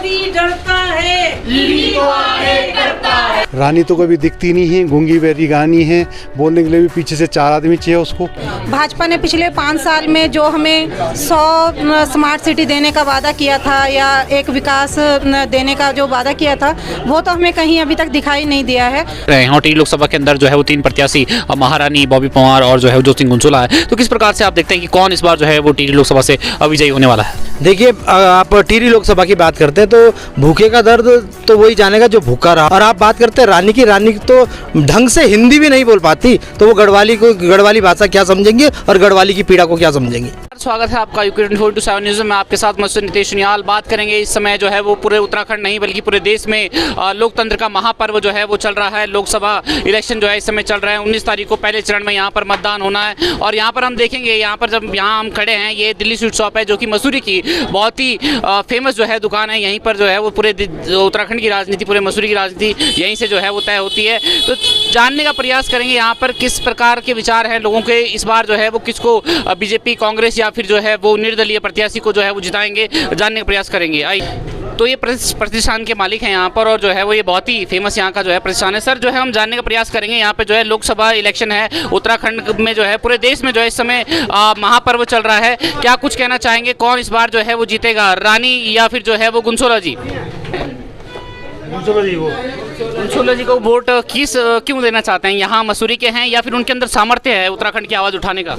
मोदी डरता है, ईडी को आगे करता है। रानी तो कभी दिखती नहीं है, गूंगी बहरी गानी है, बोलने के लिए भी पीछे से 4 आदमी चाहिए उसको। भाजपा ने पिछले 5 साल में जो हमें 100 स्मार्ट सिटी देने का वादा किया था या एक विकास देने का जो वादा किया था, वो तो हमें कहीं अभी तक दिखाई नहीं दिया है। यहाँ टिहरी लोकसभा के अंदर जो है वो 3 प्रत्याशी महारानी, बॉबी पंवार और जो है ज्योति सिंह गुंसोला है। तो किस प्रकार से आप देखते हैं कि कौन इस बार जो है वो टिहरी लोकसभा से विजयी होने वाला है? देखिए, आप टिहरी लोकसभा की बात करते हैं तो भूखे का दर्द तो वही जानेगा जो भूखा रहा। और आप बात करते हैं रानी की तो ढंग से हिंदी भी नहीं बोल पाती, तो वो गढ़वाली भाषा क्या समझेंगे और गढ़वाली की पीड़ा को क्या समझेंगे। स्वागत है आपका यूके 24/7 न्यूज़ में। आपके साथ मैं नितेश सुनियाल बात करेंगे। इस समय जो है वो पूरे उत्तराखंड नहीं बल्कि पूरे देश में लोकतंत्र का महापर्व जो है वो चल रहा है। लोकसभा इलेक्शन जो है इस समय चल रहा है। 19 तारीख को पहले चरण में यहाँ पर मतदान होना है और यहाँ पर हम देखेंगे, यहाँ पर जब यहाँ हम खड़े हैं, ये दिल्ली स्वीट शॉप है जो कि मसूरी की बहुत ही फेमस जो है दुकान है। यहीं पर जो है वो पूरे उत्तराखंड की राजनीति, पूरे मसूरी की राजनीति यहीं से जो है वो तय होती है। तो जानने का प्रयास करेंगे यहाँ पर किस प्रकार के विचार हैं लोगों के, इस बार जो है वो किसको बीजेपी, कांग्रेस या फिर जो है वो निर्दलीय प्रत्याशी को जो है वो जिताएंगे, जानने का प्रयास करेंगे। तो ये प्रतिष्ठान के मालिक हैं यहाँ पर और जो है वो ये बहुत ही फेमस यहाँ का जो है प्रतिष्ठान है। सर, जो है हम जानने का प्रयास करेंगे, यहाँ पे जो है लोकसभा इलेक्शन है उत्तराखंड में, जो है पूरे देश में जो है इस समय महापर्व चल रहा है। क्या कुछ कहना चाहेंगे, कौन इस बार जो है वो जीतेगा, रानी या फिर जो है वो गुंसोला जी? गुंसोला जी को वोट क्यों देना चाहते हैं? यहाँ मसूरी के हैं या फिर उनके अंदर सामर्थ्य है उत्तराखंड की आवाज़ उठाने का?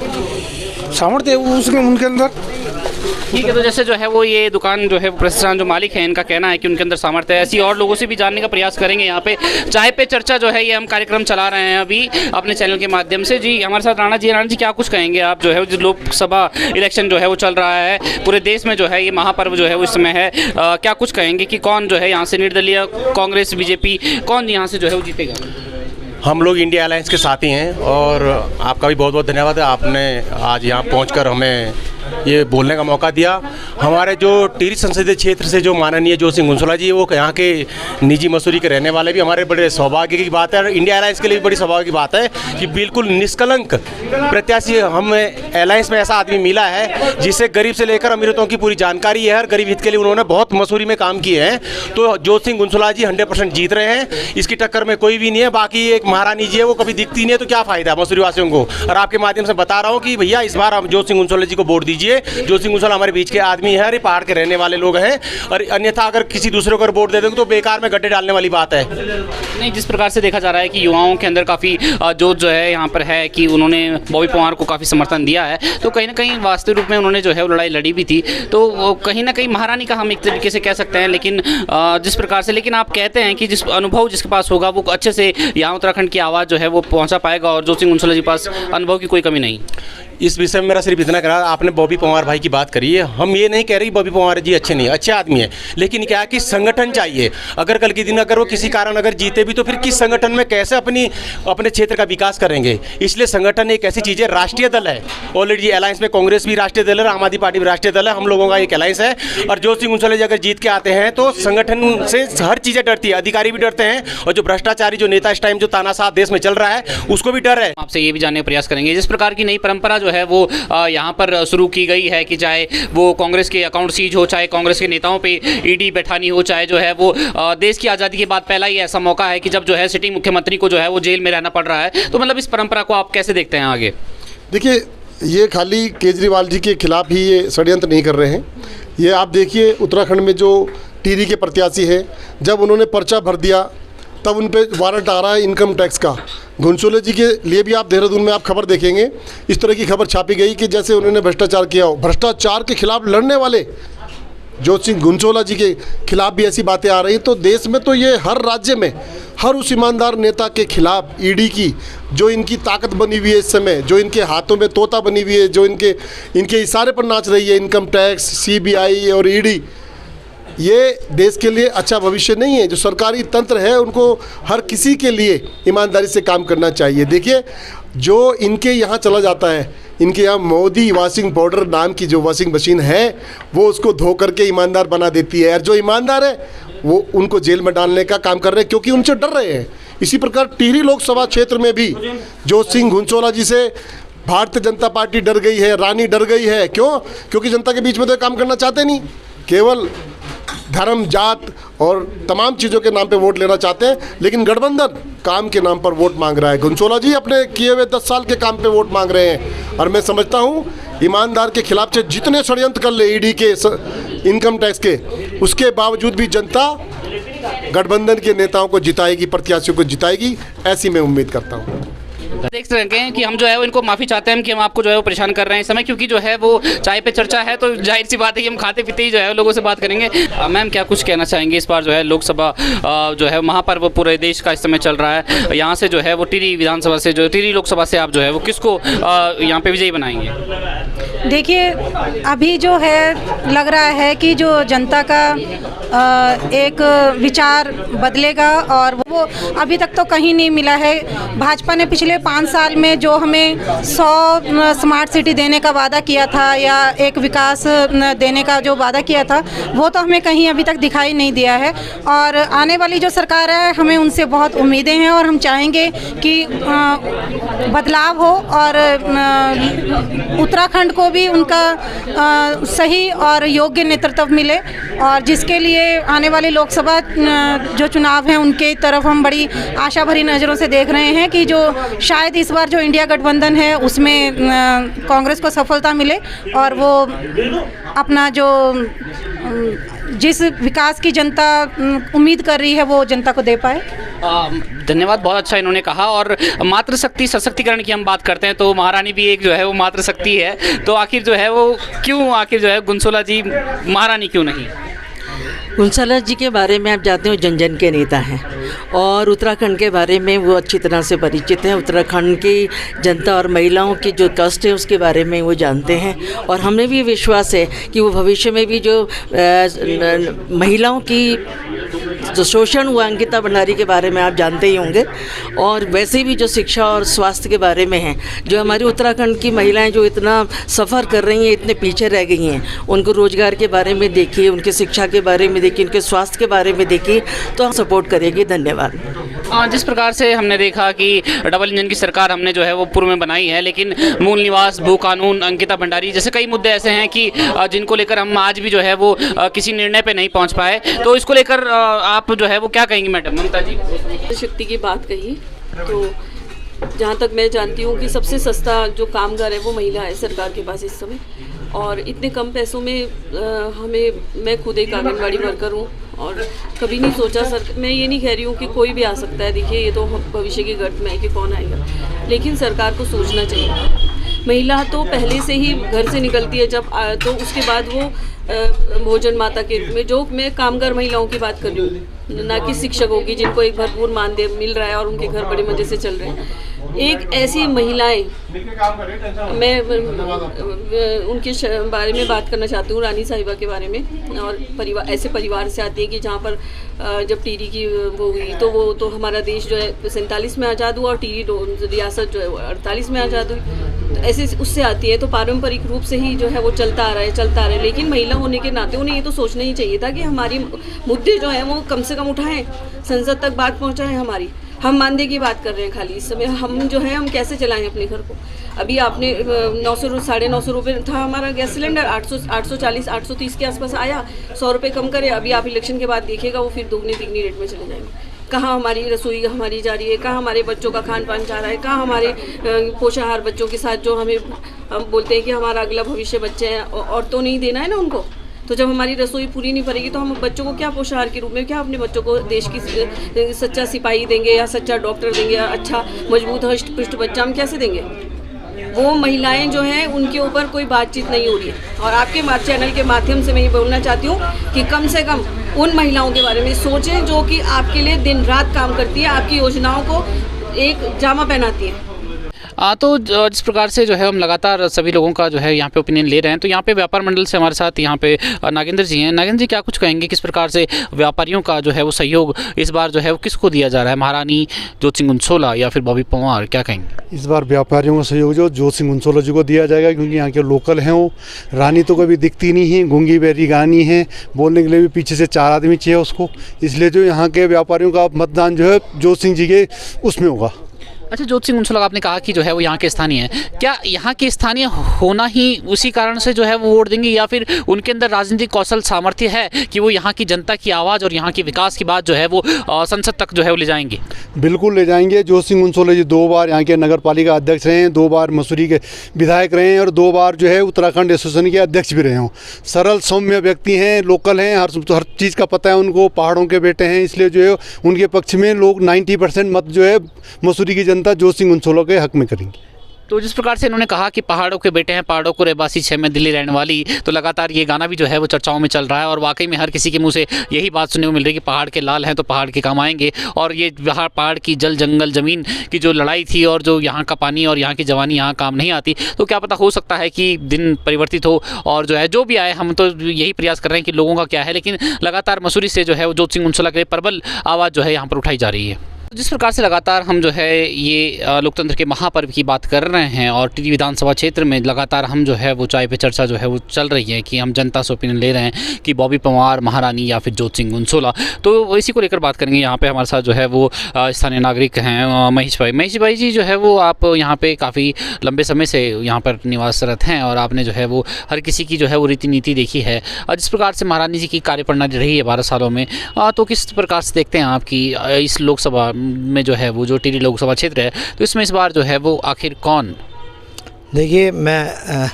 सामर्थ्य है उसके उनके अंदर। ठीक है, तो जैसे जो है वो ये दुकान जो है प्रतिष्ठान जो मालिक है, इनका कहना है कि उनके अंदर सामर्थ्य है। ऐसी और लोगों से भी जानने का प्रयास करेंगे। यहाँ पे चाय पे चर्चा जो है ये हम कार्यक्रम चला रहे हैं अभी अपने चैनल के माध्यम से। जी, हमारे साथ राणा जी क्या कुछ कहेंगे आप? जो है जो लोकसभा इलेक्शन जो है वो चल रहा है पूरे देश में, जो है ये महापर्व जो है वो इस समय है, क्या कुछ कहेंगे कि कौन जो है यहाँ से निर्दलीय, कांग्रेस, बीजेपी, कौन यहाँ से जो है वो जीतेगा? हम लोग इंडिया अलायंस के साथी हैं और आपका भी बहुत बहुत धन्यवाद है, आपने आज यहाँ पहुँचकर हमें ये बोलने का मौका दिया। हमारे जो टिहरी संसदीय क्षेत्र से जो माननीय ज्योति सिंह गुंसोला जी, वो यहाँ के निजी मसूरी के रहने वाले भी हमारे बड़े सौभाग्य की बात है और इंडिया अलायंस के लिए भी बड़ी सौभाग्य की बात है कि बिल्कुल निष्कलंक प्रत्याशी हमें अलायंस में ऐसा आदमी मिला है जिसे गरीब से लेकर अमीरतों की पूरी जानकारी है और गरीब हित के लिए उन्होंने बहुत मसूरी में काम किए हैं। तो ज्योति सिंह गुंसोला जी 100% जीत रहे हैं, इसकी टक्कर में कोई भी नहीं है। बाकी एक महारानी जी है, वो कभी दिखती नहीं है, तो क्या फ़ायदा मसूरी वासियों को। और आपके माध्यम से बता रहा हूँ कि भैया इस बार आप ज्योति सिंह गुंसोला जी को वोट दीजिए। ज्योति सिंह गुंसोला हमारे बीच के आदमी है, पहाड़ के रहने वाले लोग हैं और अन्यथा अगर किसी दूसरे को वोट दे देंगे तो बेकार में गड्ढे डालने वाली बात है। नहीं, जिस प्रकार से देखा जा रहा है कि युवाओं के अंदर काफ़ी जो है यहाँ पर है कि उन्होंने बॉबी पंवार को काफ़ी समर्थन दिया है, तो कहीं ना कहीं वास्तविक रूप में उन्होंने जो है वो लड़ाई लड़ी भी थी। तो कहीं ना कहीं महारानी का हम एक तरीके से कह सकते हैं, लेकिन जिस प्रकार से, लेकिन आप कहते हैं कि जिस अनुभव जिसके पास होगा वो अच्छे से यहाँ उत्तराखंड की आवाज़ जो है वो पहुँचा पाएगा और ज्योति सिंह गुंसोला जी के पास अनुभव की कोई कमी नहीं। इस विषय में मेरा सिर्फ इतना कहा, आपने बॉबी पंवार भाई की बात करी है, हम ये नहीं कह रहे कि बॉबी पंवार जी अच्छे नहीं, अच्छे आदमी है, लेकिन क्या है कि संगठन चाहिए। अगर कल के दिन अगर वो किसी कारण अगर जीते भी तो फिर किस संगठन में कैसे अपने क्षेत्र का विकास करेंगे। इसलिए संगठन एक ऐसी चीज़ है, राष्ट्रीय दल है ऑलरेडी अलायंस में, कांग्रेस भी राष्ट्रीय दल है, आम आदमी पार्टी भी राष्ट्रीय दल है, हम लोगों का एक अलायंस है। और ज्योति सिंह गुंसोला जी अगर जीत के आते हैं तो संगठन से हर चीज़ें डरती है, अधिकारी भी डरते हैं और जो भ्रष्टाचारी जो नेता इस टाइम जो तानाशाह देश में चल रहा है उसको भी डर है। आपसे ये भी जानने का प्रयास करेंगे, जिस प्रकार की नई परंपरा जो है वो यहाँ पर शुरू की गई है कि चाहे वो कांग्रेस के अकाउंट सीज हो, चाहे कांग्रेस के नेताओं पे ईडी बैठानी हो, चाहे जो है वो देश की आज़ादी के बाद पहला ही ऐसा मौका है कि जब जो है सिटिंग मुख्यमंत्री को जो है वो जेल में रहना पड़ रहा है। तो मतलब इस परंपरा को आप कैसे देखते हैं आगे? देखिए, ये खाली केजरीवाल जी के खिलाफ ही ये षड्यंत्र नहीं कर रहे हैं। ये आप देखिए उत्तराखंड में जो टिहरी के प्रत्याशी हैं, जब उन्होंने पर्चा भर दिया तब उन पर वारंट आ रहा है इनकम टैक्स का। गुंसोला जी के लिए भी आप देहरादून में आप खबर देखेंगे, इस तरह की खबर छापी गई कि जैसे उन्होंने भ्रष्टाचार किया हो। भ्रष्टाचार के खिलाफ लड़ने वाले ज्योति सिंह गुंसोला जी के खिलाफ भी ऐसी बातें आ रही। तो देश में तो ये हर राज्य में हर उस ईमानदार नेता के खिलाफ ईडी की जो इनकी ताकत बनी हुई है इस समय, जो इनके हाथों में तोता बनी हुई है, जो इनके इशारे पर नाच रही है, इनकम टैक्स, सीबीआई और ईडी, ये देश के लिए अच्छा भविष्य नहीं है। जो सरकारी तंत्र है उनको हर किसी के लिए ईमानदारी से काम करना चाहिए। देखिए, जो इनके यहाँ चला जाता है, इनके यहाँ मोदी वॉशिंग पाउडर नाम की जो वॉशिंग मशीन है वो उसको धो करके ईमानदार बना देती है, और जो ईमानदार है वो उनको जेल में डालने का काम कर रहे हैं क्योंकि उनसे डर रहे हैं। इसी प्रकार टिहरी लोकसभा क्षेत्र में भी ज्योति सिंह गुंसोला जी से भारतीय जनता पार्टी डर गई है, रानी डर गई है। क्यों? क्योंकि जनता के बीच में तो काम करना चाहते नहीं, केवल धर्म, जात और तमाम चीज़ों के नाम पे वोट लेना चाहते हैं, लेकिन गठबंधन काम के नाम पर वोट मांग रहा है। गुनसोला जी अपने किए हुए 10 साल के काम पे वोट मांग रहे हैं, और मैं समझता हूँ ईमानदार के खिलाफ से जितने षड्यंत्र कर ले ईडी के, इनकम टैक्स के, उसके बावजूद भी जनता गठबंधन के नेताओं को जिताएगी, प्रत्याशियों को जिताएगी, ऐसी मैं उम्मीद करता हूँ। देख सकते हैं कि हम जो है वो इनको माफ़ी चाहते हैं कि हम आपको जो है वो परेशान कर रहे हैं इस समय, क्योंकि जो है वो चाय पे चर्चा है, तो जाहिर सी बात है कि हम खाते पीते ही जो है लोगों से बात करेंगे। मैम, क्या कुछ कहना चाहेंगे? इस बार जो है लोकसभा जो है महापर्व पूरे देश का इस समय चल रहा है, यहाँ से जो है वो टिहरी विधानसभा से, जो टिहरी लोकसभा से आप जो है वो किसको यहाँ पे विजयी बनाएंगे? देखिए, अभी जो है लग रहा है कि जो जनता का एक विचार बदलेगा, और वो अभी तक तो कहीं नहीं मिला है। भाजपा ने पिछले 5 साल में जो हमें 100 स्मार्ट सिटी देने का वादा किया था, या एक विकास देने का जो वादा किया था, वो तो हमें कहीं अभी तक दिखाई नहीं दिया है। और आने वाली जो सरकार है, हमें उनसे बहुत उम्मीदें हैं, और हम चाहेंगे कि बदलाव हो, और उत्तराखंड को भी उनका सही और योग्य नेतृत्व मिले, और जिसके लिए आने वाली लोकसभा जो चुनाव हैं उनके तरफ हम बड़ी आशा भरी नज़रों से देख रहे हैं कि जो शायद इस बार जो इंडिया गठबंधन है उसमें कांग्रेस को सफलता मिले, और वो अपना जो जिस विकास की जनता उम्मीद कर रही है वो जनता को दे पाए। धन्यवाद, बहुत अच्छा इन्होंने कहा। और मातृशक्ति सशक्तिकरण की हम बात करते हैं तो महारानी भी एक जो है वो मातृशक्ति है, तो आखिर जो है वो क्यों आखिर जो है गुनसोला जी महारानी क्यों नहीं? गुनसोला जी के बारे में आप जानते हो जन जन के नेता हैं, और उत्तराखंड के बारे में वो अच्छी तरह से परिचित हैं। उत्तराखंड की जनता और महिलाओं की जो कष्ट है उसके बारे में वो जानते हैं, और हमें भी विश्वास है कि वो भविष्य में भी जो महिलाओं की जो शोषण हुआ अंकिता भंडारी के बारे में आप जानते ही होंगे, और वैसे भी जो शिक्षा और स्वास्थ्य के बारे में है, जो हमारी उत्तराखंड की महिलाएं जो इतना सफ़र कर रही हैं, इतने पीछे रह गई हैं, उनको रोज़गार के बारे में देखिए, उनकी शिक्षा के बारे में देखिए, उनके स्वास्थ्य के बारे में देखिए, तो हम सपोर्ट करेंगे। धन्यवाद। जिस प्रकार से हमने देखा कि डबल इंजन की सरकार हमने जो है वो पूर्व में बनाई है, लेकिन मूल निवास, भू कानून, अंकिता भंडारी जैसे कई मुद्दे ऐसे हैं कि जिनको लेकर हम आज भी जो है वो किसी निर्णय पे नहीं पहुंच पाए, तो इसको लेकर आप जो है वो क्या कहेंगी मैडम? ममता जी, शक्ति की बात कही, तो जहाँ तक मैं जानती हूँ कि सबसे सस्ता जो कामगार है वो महिला है सरकार के पास इस समय, और इतने कम पैसों में मैं खुद एक आंगनबाड़ी वर्कर हूँ, और कभी नहीं सोचा सर, मैं ये नहीं कह रही हूँ कि कोई भी आ सकता है, देखिए ये तो भविष्य की गठ में है कि कौन आएगा, लेकिन सरकार को सोचना चाहिए। महिला तो पहले से ही घर से निकलती है जब तो उसके बाद वो भोजन माता के रूप में, जो मैं कामगार महिलाओं की बात कर रही हूँ, ना कि शिक्षकों की जिनको एक भरपूर मानदेय मिल रहा है और उनके घर बड़े मज़े से चल रहे हैं। एक ऐसी महिलाएं, मैं उनके बारे में बात करना चाहती हूँ, रानी साहिबा के बारे में, और परिवार ऐसे परिवार से आती है कि जहाँ पर जब टिहरी की वो हुई तो वो तो हमारा देश जो है 47 में आज़ाद हुआ, और टिहरी रियासत जो है 48 में आज़ाद हुई, तो ऐसे उससे आती है, तो पारंपरिक रूप से ही जो है वो चलता आ रहा है। लेकिन महिला होने के नाते उन्हें ये तो सोचना ही चाहिए था कि हमारी मुद्दे जो हैं वो कम से कम उठाएं, संसद तक बात पहुँचाएँ हमारी। हम मानदेय की बात कर रहे हैं खाली इस समय, हम जो है हम कैसे चलाएं अपने घर को? अभी आपने 900-950 रुपये था हमारा गैस सिलेंडर, 840-830 के आसपास आया, 100 रुपये कम करे। अभी आप इलेक्शन के बाद देखिएगा वो फिर दुगनी तिगनी रेट में चले जाएंगे। कहाँ हमारी रसोई हमारी जा रही है, कहाँ हमारे बच्चों का खान पान जा रहा है, कहाँ हमारे पोषाहार बच्चों के साथ जो हम बोलते हैं कि हमारा अगला भविष्य बच्चे हैं, और तो नहीं देना है ना उनको। तो जब हमारी रसोई पूरी नहीं भरेगी तो हम बच्चों को क्या पोषाहार के रूप में, क्या अपने बच्चों को देश की सच्चा सिपाही देंगे, या सच्चा डॉक्टर देंगे, या अच्छा मजबूत हष्ट पुष्ट बच्चा हम कैसे देंगे? वो महिलाएं जो हैं उनके ऊपर कोई बातचीत नहीं हो रही है, और आपके चैनल के माध्यम से मैं ये बोलना चाहती हूँ कि कम से कम उन महिलाओं के बारे में सोचें जो कि आपके लिए दिन रात काम करती है, आपकी योजनाओं को एक जामा पहनाती है। तो जिस प्रकार से जो है हम लगातार सभी लोगों का जो है यहाँ पे ओपिनियन ले रहे हैं, तो यहाँ पे व्यापार मंडल से हमारे साथ यहाँ पे नागेंद्र जी हैं। नागेंद्र जी, क्या कुछ कहेंगे, किस प्रकार से व्यापारियों का जो है वो सहयोग इस बार जो है वो किसको दिया जा रहा है, महारानी जोत सिंह गुनसोला या फिर बॉबी पंवार, क्या कहेंगे? इस बार व्यापारियों का सहयोग जो जोत सिंह गुनसोला जी को दिया जाएगा, क्योंकि यहाँ के लोकल हैं। वो रानी तो कभी दिखती नहीं है, गूंगी बहरी गानी है, बोलने के लिए भी पीछे से 4 आदमी चाहिए उसको, इसलिए जो यहाँ के व्यापारियों का मतदान जो है जोत सिंह जी के उसमें होगा। अच्छा, ज्योति सिंह उनसोला आपने कहा कि जो है वो यहाँ के स्थानीय हैं, क्या यहाँ के स्थानीय होना ही उसी कारण से जो है वो वोट देंगे, या फिर उनके अंदर राजनीतिक कौशल सामर्थ्य है कि वो यहाँ की जनता की आवाज़ और यहाँ के विकास की बात जो है वो संसद तक जो है वो ले जाएंगे? बिल्कुल ले जाएंगे। ज्योति सिंह उनसोला जी 2 बार यहाँ के नगर पालिका अध्यक्ष रहे हैं, 2 बार मसूरी के विधायक रहे हैं और 2 बार जो है उत्तराखंड एसोसिएशन के अध्यक्ष भी रहे हों। सरल सौम्य व्यक्ति हैं, लोकल हैं, हर चीज़ का पता है उनको, पहाड़ों के बेटे हैं, इसलिए जो है उनके पक्ष में लोग 90% मत जो है मसूरी की जनता ज्योति सिंह उनसोला के हक में करेंगी। तो जिस प्रकार से इन्होंने कहा कि पहाड़ों के बेटे हैं, पहाड़ों को रेबासी 6 में दिल्ली रहने वाली, तो लगातार ये गाना भी जो है वो चर्चाओं में चल रहा है और वाकई में हर किसी के मुंह से यही बात सुनने को मिल रही है कि पहाड़ के लाल हैं तो पहाड़ के काम आएंगे। और ये पहाड़ की जल जंगल ज़मीन की जो लड़ाई थी और जो यहाँ का पानी और यहाँ की जवानी यहाँ काम नहीं आती, तो क्या पता हो सकता है कि दिन परिवर्तित हो और जो है जो भी आए, हम तो यही प्रयास कर रहे हैं कि लोगों का क्या है, लेकिन लगातार मसूरी से जो है वो ज्योति सिंह उनसोला के प्रबल आवाज़ जो है यहाँ पर उठाई जा रही है। जिस प्रकार से लगातार हम जो है ये लोकतंत्र के महापर्व की बात कर रहे हैं और टिहरी विधानसभा क्षेत्र में लगातार हम जो है वो चाय पे चर्चा जो है वो चल रही है कि हम जनता से ओपिनियन ले रहे हैं कि बॉबी पंवार, महारानी या फिर ज्योति सिंह उनसोला। तो इसी को लेकर बात करेंगे। यहाँ पे हमारे साथ जो है वो स्थानीय नागरिक हैं महेश भाई जी जो है वो आप यहाँ पे काफ़ी लंबे समय से यहाँ पर निवासरत हैं और आपने जो है वो हर किसी की जो है वो रीति नीति देखी है। जिस प्रकार से महारानी जी की कार्यप्रणाली रही है 12 सालों में, तो किस प्रकार से देखते हैं आप कि इस लोकसभा में जो है वो जो टिहरी लोकसभा क्षेत्र है, तो इसमें इस बार जो है वो आखिर कौन? देखिए, मैं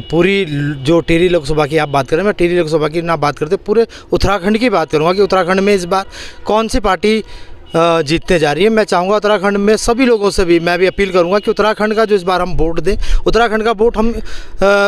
पूरी जो टिहरी लोकसभा की आप बात करें, मैं टिहरी लोकसभा की ना बात करते पूरे उत्तराखंड की बात करूंगा कि उत्तराखंड में इस बार कौन सी पार्टी जीतने जा रही है। मैं चाहूँगा उत्तराखंड में सभी लोगों से भी मैं भी अपील करूँगा कि उत्तराखंड का जो इस बार हम वोट दें, उत्तराखंड का वोट हम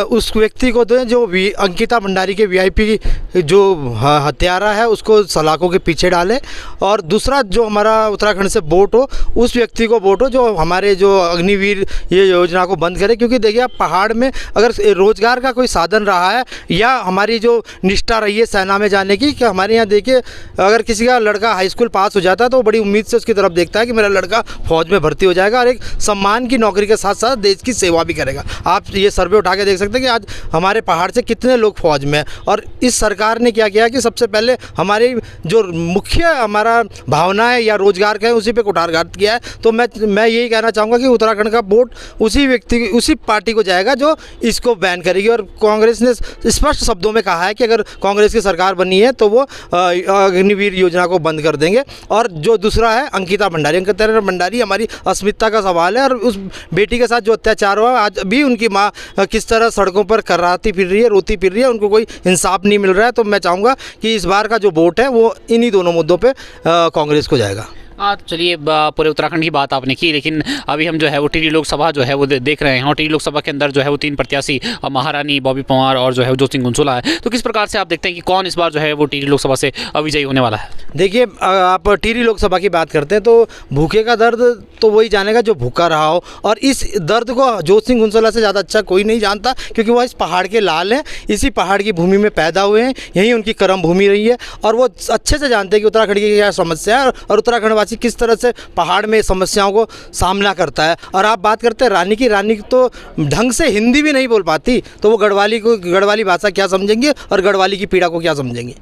उस व्यक्ति को दें जो अंकिता भंडारी के वीआईपी जो हत्यारा है उसको सलाखों के पीछे डालें। और दूसरा जो हमारा उत्तराखंड से वोट हो उस व्यक्ति को वोट हो जो हमारे जो अग्निवीर ये योजना को बंद करे। क्योंकि देखिए, आप पहाड़ में अगर रोज़गार का कोई साधन रहा है या हमारी जो निष्ठा रही है सेना में जाने की, कि हमारे यहाँ देखिए अगर किसी का लड़का हाई स्कूल पास हो जाता है तो बड़ी उम्मीद से उसकी तरफ देखता है कि मेरा लड़का फौज में भर्ती हो जाएगा और एक सम्मान की नौकरी के साथ साथ देश की सेवा भी करेगा। आप ये सर्वे उठा के देख सकते हैं कि आज हमारे पहाड़ से कितने लोग फौज में। और इस सरकार ने क्या किया कि सबसे पहले हमारी जो मुख्य हमारा भावना है या रोजगार का है उसी पे कुठारघात किया है। तो मैं यही कहना चाहूँगा कि उत्तराखंड का वोट उसी व्यक्ति उसी पार्टी को जाएगा जो इसको बैन करेगी। और कांग्रेस ने स्पष्ट शब्दों में कहा है कि अगर कांग्रेस की सरकार बनी है तो वो अग्निवीर योजना को बंद कर देंगे। और जो दूसरा है अंकिता भंडारी हमारी अस्मिता का सवाल है। और उस बेटी के साथ जो अत्याचार हुआ, आज भी उनकी माँ किस तरह सड़कों पर कर्राती फिर रही है, रोती फिर रही है, उनको कोई इंसाफ नहीं मिल रहा है। तो मैं चाहूँगा कि इस बार का जो वोट है वो इन्हीं दोनों मुद्दों पे कांग्रेस को जाएगा। हाँ, तो चलिए पूरे उत्तराखंड की बात आपने की, लेकिन अभी हम जो है वो टिहरी लोकसभा जो है वो देख रहे हैं और टिहरी लोकसभा के अंदर जो है वो 3 प्रत्याशी महारानी, बॉबी पंवार और जो है ज्योति सिंह उनसोला है। तो किस प्रकार से आप देखते हैं कि कौन इस बार जो है वो टिहरी लोकसभा से विजयी होने वाला है? देखिए, आप टिहरी लोकसभा की बात करते हैं तो भूखे का दर्द तो वही जानेगा जो भूखा रहा हो। और इस दर्द को ज्योति सिंह उनसोला से ज़्यादा अच्छा कोई नहीं जानता, क्योंकि वह इस पहाड़ के लाल हैं, इसी पहाड़ की भूमि में पैदा हुए हैं, यही उनकी कर्म भूमि रही है। और वो अच्छे से जानते हैं कि उत्तराखंड की क्या समस्या है और उत्तराखंडवासी किस तरह से पहाड़ में समस्याओं को सामना करता है। और आप बात करते हैं रानी की तो ढंग से हिंदी भी नहीं बोल पाती, तो वो गढ़वाली भाषा क्या समझेंगे और गढ़वाली की पीड़ा को क्या समझेंगे।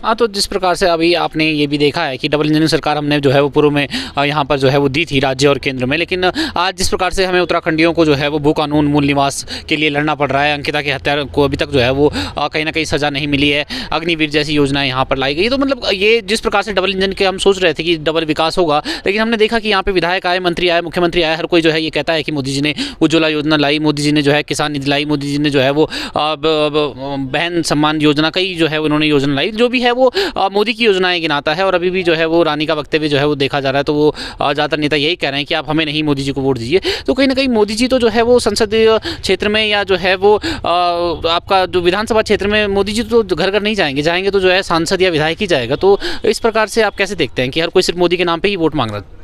हाँ, तो जिस प्रकार से अभी आपने ये भी देखा है कि डबल इंजन सरकार हमने जो है वो पूर्व में यहाँ पर जो है वो दी थी राज्य और केंद्र में, लेकिन आज जिस प्रकार से हमें उत्तराखंडियों को जो है वो भू कानून मूल निवास के लिए लड़ना पड़ रहा है, अंकिता की हत्या को अभी तक जो है वो कहीं ना कहीं सज़ा नहीं मिली है, अग्निवीर जैसी योजनाएं यहाँ पर लाई गई। तो मतलब ये जिस प्रकार से डबल इंजन के हम सोच रहे थे कि डबल विकास होगा, लेकिन हमने देखा कि यहाँ पर विधायक आए, मंत्री आए, मुख्यमंत्री आए, हर कोई जो है ये कहता है कि मोदी जी ने उज्ज्वला योजना लाई, मोदी जी ने जो है किसान निधि लाई, मोदी जी ने जो है वो बहन सम्मान योजना, कई जो है उन्होंने योजना लाई, जो भी है वो मोदी की योजनाएं गिनाता है। और अभी भी जो है वो रानी का वक्तव्य जो है वो देखा जा रहा है, तो वो ज़्यादातर नेता यही कह रहे हैं कि आप हमें नहीं, मोदी जी को वोट दीजिए। तो कहीं ना कहीं मोदी जी तो जो है वो संसदीय क्षेत्र में या जो है वो आपका जो विधानसभा क्षेत्र में मोदी जी तो घर घर नहीं जाएंगे तो जो है सांसद या विधायक ही जाएगा। तो इस प्रकार से आप कैसे देखते हैं कि हर कोई सिर्फ मोदी के नाम पर ही वोट मांग रहा है?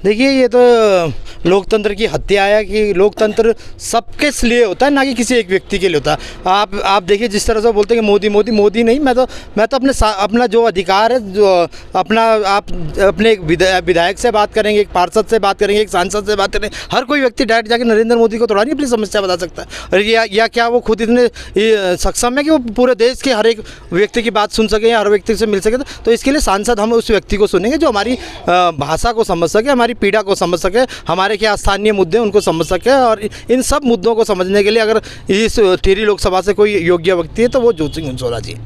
देखिए, ये तो लोकतंत्र की हत्या है कि लोकतंत्र सबके लिए होता है, ना कि किसी एक व्यक्ति के लिए होता है। आप देखिए, जिस तरह से बोलते हैं कि मोदी नहीं, मैं तो अपना जो अधिकार है, जो आप अपने एक विधायक से बात करेंगे, एक पार्षद से बात करेंगे, एक सांसद से बात करेंगे, हर कोई व्यक्ति डायरेक्ट जाकर नरेंद्र मोदी को थोड़ा नहीं अपनी समस्या बता सकता है। और या क्या वो खुद इतने सक्षम है कि वो पूरे देश के हर एक व्यक्ति की बात सुन सके या हर व्यक्ति से मिल सके? तो इसके लिए सांसद हम उस व्यक्ति को सुनेंगे जो हमारी भाषा को समझ सके, सके, हमारी पीड़ा को समझ सके, हमारे क्या स्थानीय मुद्दे उनको समझ सके। और इन सब मुद्दों को समझने के लिए अगर इस टिहरी लोकसभा से कोई योग्य व्यक्ति है तो वो ज्योति सिंह गुंसोला जी।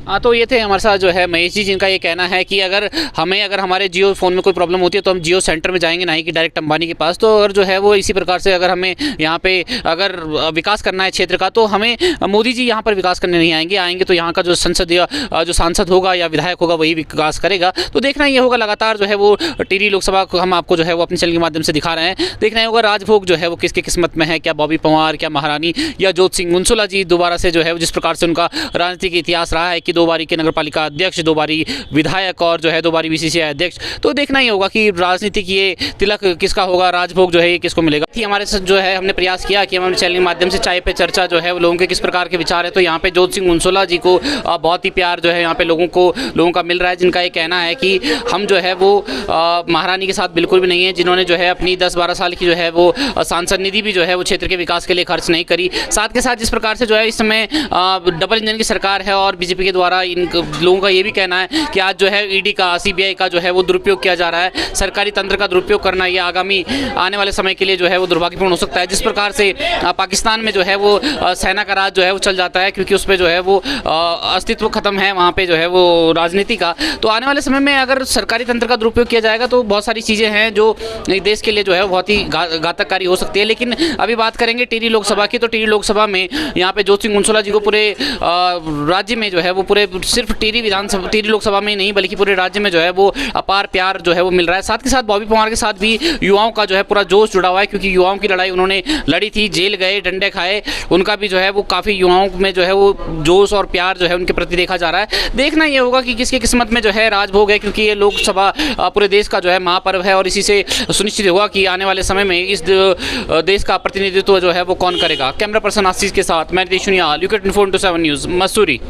हाँ, तो ये थे हमारे साथ जो है महेश जी, जिनका ये कहना है कि अगर हमारे जियो फ़ोन में कोई प्रॉब्लम होती है तो हम जियो सेंटर में जाएंगे, ना ही कि डायरेक्ट अंबानी के पास। तो अगर जो है वो इसी प्रकार से अगर हमें यहाँ पे अगर विकास करना है क्षेत्र का, तो हमें मोदी जी यहाँ पर विकास करने नहीं आएंगे तो यहाँ का जो संसदीय जो सांसद होगा या विधायक होगा वही विकास करेगा। तो देखना ये होगा, लगातार जो है वो टिहरी लोकसभा को हम आपको जो है वो अपने चैनल के माध्यम से दिखा रहे हैं। देखना ही होगा राजभोग जो है वो किसके किस्मत में है, क्या बॉबी पंवार, क्या महारानी या ज्योति सिंह गुंसोला जी दोबारा से जो है जिस प्रकार से उनका राजनीतिक इतिहास रहा है कि 2 बारी के नगर का अध्यक्ष, 2 बारी विधायक और जो है 2 बारी बीसीसीआई अध्यक्ष। तो देखना ही होगा कि राजनीतिक ये तिलक किसका होगा, राजभोग जो है ये किसको मिलेगा। हमारे साथ जो है हमने प्रयास किया कि हमारे चैनल के माध्यम से चाय पे चर्चा जो है वो लोगों के किस प्रकार के विचार है। तो यहाँ पे ज्योति सिंह गुंसोला जी को बहुत ही प्यार जो है यहाँ पे लोगों का मिल रहा है, जिनका ये कहना है कि हम जो है वो महारानी के साथ बिल्कुल भी नहीं है, जिन्होंने जो है अपनी 10-12 साल की जो है वो सांसद निधि भी जो है वो क्षेत्र के विकास के लिए खर्च नहीं करी। साथ के साथ जिस प्रकार से जो है इस समय डबल इंजन की सरकार है और बीजेपी के द्वारा इन लोगों का ये भी कहना है कि आज जो है ईडी का, सीबीआई का जो है वो दुरुपयोग किया जा रहा है। सरकारी तंत्र का दुरुपयोग करना ये आगामी आने वाले समय के लिए जो है वो दुर्भाग्यपूर्ण हो सकता है। जिस प्रकार से पाकिस्तान में जो है वो सेना का राज जो है वो चल जाता है, क्योंकि उस पर जो है वो अस्तित्व खत्म है वहाँ पे जो है वो राजनीति का। तो आने वाले समय में अगर सरकारी तंत्र का दुरुपयोग किया जाएगा तो बहुत सारी चीज़ें हैं जो देश के लिए जो है बहुत ही घातककारी हो सकती है। लेकिन अभी बात करेंगे टिहरी लोकसभा की, तो टिहरी लोकसभा में यहाँ पे ज्योति सिंह गुंसोला जी को पूरे राज्य में जो है वो पूरे सिर्फ टिहरी लोकसभा में ही नहीं बल्कि पूरे राज्य में जो है वो अपार प्यार जो है वो मिल रहा है। साथ के साथ बॉबी पंवार के साथ भी युवाओं का जो है पूरा जोश जुड़ा हुआ है, क्योंकि युवाओं की लड़ाई उन्होंने लड़ी थी, जेल गए, डंडे खाए, उनका भी जो है वो काफ़ी युवाओं में जो है वो जोश और प्यार जो है उनके प्रति देखा जा रहा है। देखना ये होगा कि किसकी किस्मत में जो है राजभोग है, क्योंकि ये लोकसभा पूरे देश का जो है महापर्व है और इसी से सुनिश्चित होगा कि आने वाले समय में इस देश का प्रतिनिधित्व जो है वो कौन करेगा। कैमरा पर्सन आशीष के साथ मैं नितेश सुनियाल, UK 24/7 न्यूज़, मसूरी।